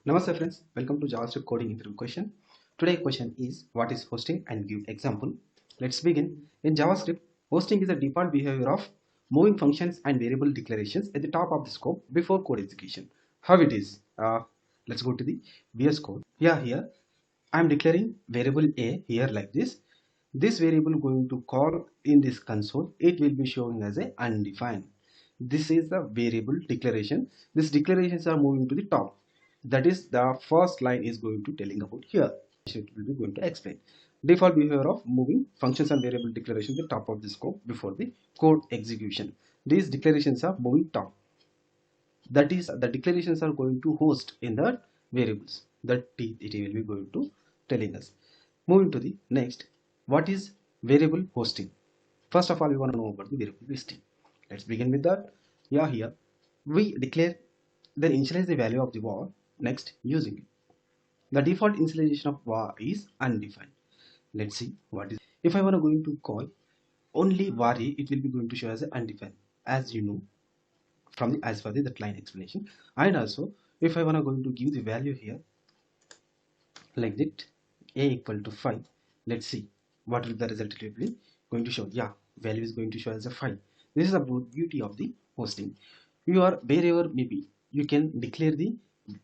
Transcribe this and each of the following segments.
Namaste friends, welcome to JavaScript coding interview question. Today question is what is hosting and give example. Let's begin. In JavaScript, hosting is the default behavior of moving functions and variable declarations at the top of the scope before code execution. How it is? Let's go to the VS Code. Here I am declaring variable a here like this. This variable going to call in this console. It will be showing as a undefined. This is the variable declaration. These declarations are moving to the top. That is the first line is going to telling about here. It will be going to explain default behavior of moving functions and variable declarations at the top of the scope before the code execution. These declarations are moving top. That is, the declarations are going to host in the variables that it will be going to telling us. Moving to the next, what is variable hosting? First of all, we want to know about the variable hosting. Let's begin with that. Here we declare, then initialize the value of the var next using it. The default initialization of var is undefined. Let's see what is. If I want to going to call only var a, it will be going to show as undefined, as you know from the as per the that line explanation. And also if I want to going to give the value here like that, a equal to 5, let's see what will the result will be going to show. Value is going to show as a 5. This is about beauty of the hosting. You are wherever maybe you can declare the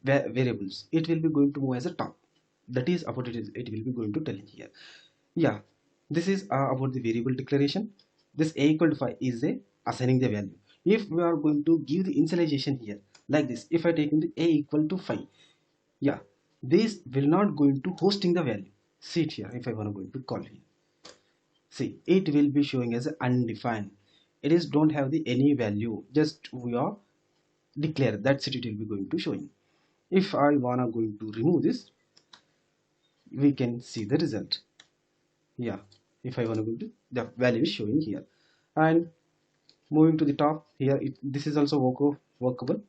variables, it will be going to move as a top. That is about it will be going to tell here. This is about the variable declaration. This a equal to 5 is a assigning the value. If we are going to give the initialization here like this, if I take in the a equal to 5, this will not going to hosting the value. See it here. If I want to going to call here, see it will be showing as undefined. It is don't have the any value, just we are declare, that's it will be going to showing. If I wanna going to remove this, we can see the result. If I wanna go to the value is showing here. And moving to the top here, this is also workable,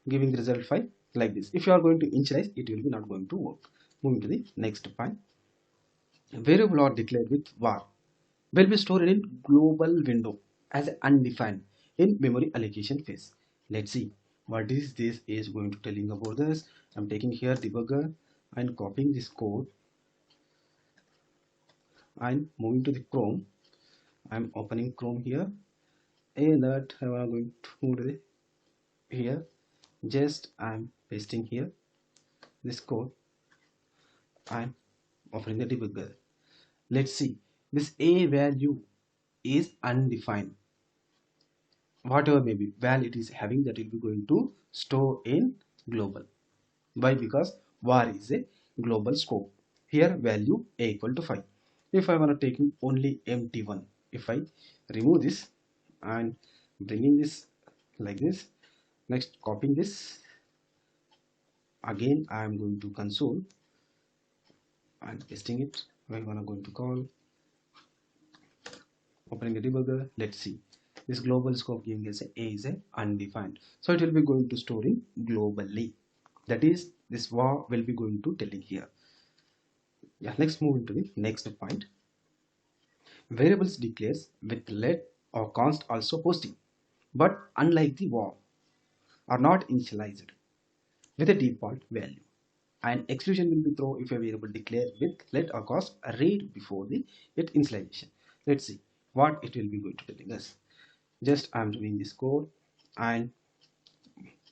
giving the result 5 like this. If you are going to initialize, it will be not going to work. Moving to the next point, variable are declared with var will be stored in global window as undefined in memory allocation phase. Let's see what is this is going to telling about this. I'm taking here debugger and copying this code and moving to the Chrome. I'm opening Chrome here, and that I'm going to move to the here. Just I'm pasting here this code. I'm opening the debugger. Let's see, this a value is undefined. Whatever maybe value it is having, that will be going to store in global. Why? Because var is a global scope. Here value a equal to 5. If I want to take only empty one, if I remove this and bringing this like this, next copying this, again I am going to console and pasting it. I want to going to call, opening the debugger. Let's see, this global scope giving us a is a undefined, so it will be going to store in globally. That is, this var will be going to telling here. Let's move into the next point. Variables declares with let or const also hosting, but unlike the var are not initialized with a default value. An exclusion will be thrown if a variable declared with let or const read before the it initialization. Let's see what it will be going to telling us. Just I'm doing this code and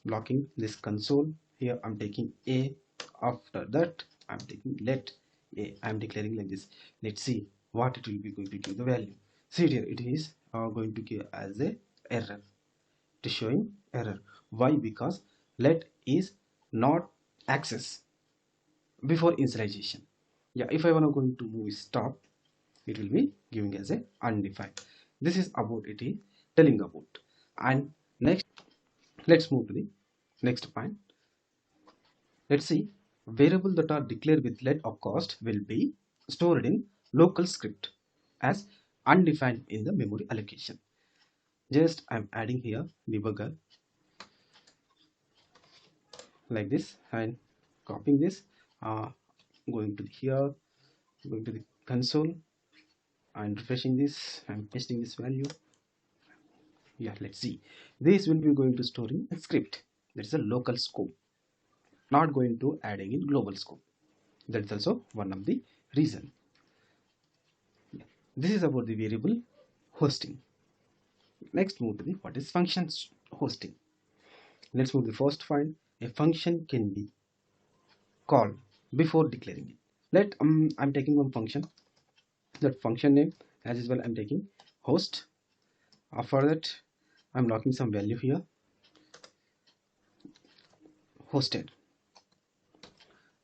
blocking this console. Here I'm taking a, after that I'm taking let a, I'm declaring like this. Let's see what it will be going to give the value. See here, it is going to give as a error. It is showing error. Why? Because let is not access before initialization. If I want to going to move stop, it will be giving as a undefined. This is about it is telling about. And next, let's move to the next point. Let's see, variable that are declared with let or const will be stored in local script as undefined in the memory allocation. Just I'm adding here debugger like this and copying this, going to here, going to the console and refreshing this and pasting this value. Let's see, this will be going to store in a script. That is a local scope. not going to adding in global scope. That's also one of the reason. This is about the variable hosting. Next move to the what is functions hosting. Let's move to the first find. A function can be called before declaring it. I'm taking one function. That function name as usual I'm taking host. After that I'm locking some value here, hosted.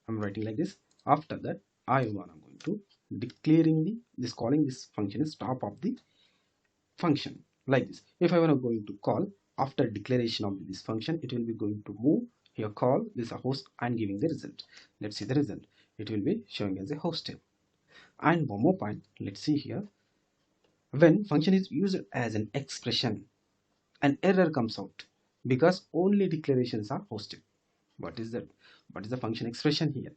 I'm writing like this. After that I'm going to declaring this calling this function is top of the function like this. If I want to going to call after declaration of this function, it will be going to move here call this a host and giving the result. Let's see the result. It will be showing as a hosted. And one more point, let's see here. When function is used as an expression, an error comes out because only declarations are hosted. What is that? What is the function expression here?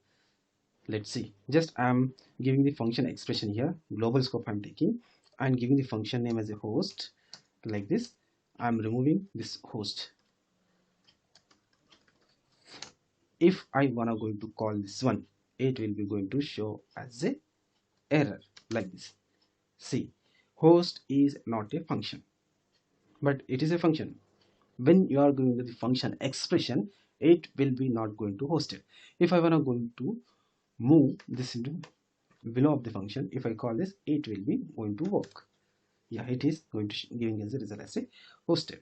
Let's see. Just I'm giving the function expression here. Global scope I'm taking and giving the function name as a host like this. I'm removing this host. If I wanna going to call this one, it will be going to show as a error like this. See, host is not a function, but it is a function. When you are going to the function expression, it will be not going to host it. If I wanna going to move this into below of the function, if I call this, it will be going to work. Yeah, it is going to giving us a result as a hosted.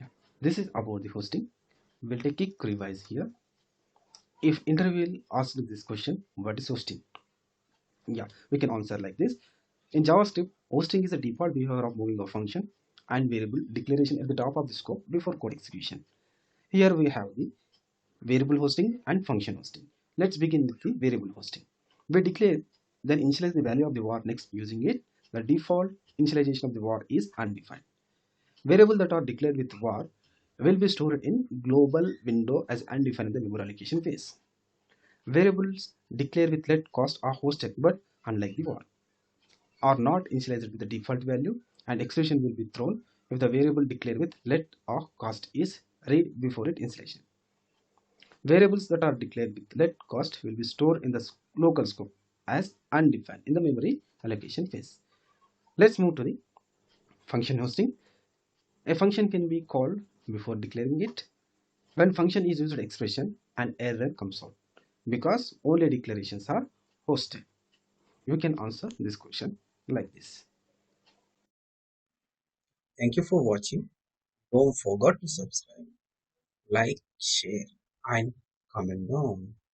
Yeah. This is about the hosting. We'll take a quick revise here. If interview asks this question, what is hosting? Yeah, we can answer like this. In JavaScript, hosting is a default behavior of moving a function and variable declaration at the top of the scope before code execution. Here we have the variable hosting and function hosting. Let's begin with the variable hosting. We declare then initialize the value of the var next using it. The default initialization of the var is undefined. Variables that are declared with var will be stored in global window as undefined in the memory allocation phase. Variables declared with let cost are hosted but unlike the var are not initialized with the default value, and expression will be thrown if the variable declared with let or cost is read before it initialization. Variables that are declared with let cost will be stored in the local scope as undefined in the memory allocation phase. Let's move to the function hosting. A function can be called before declaring it. When function is used expression, an error comes out because only declarations are hosted. You can answer this question like this. Thank you for watching. Don't forget to subscribe, like, share, and comment down.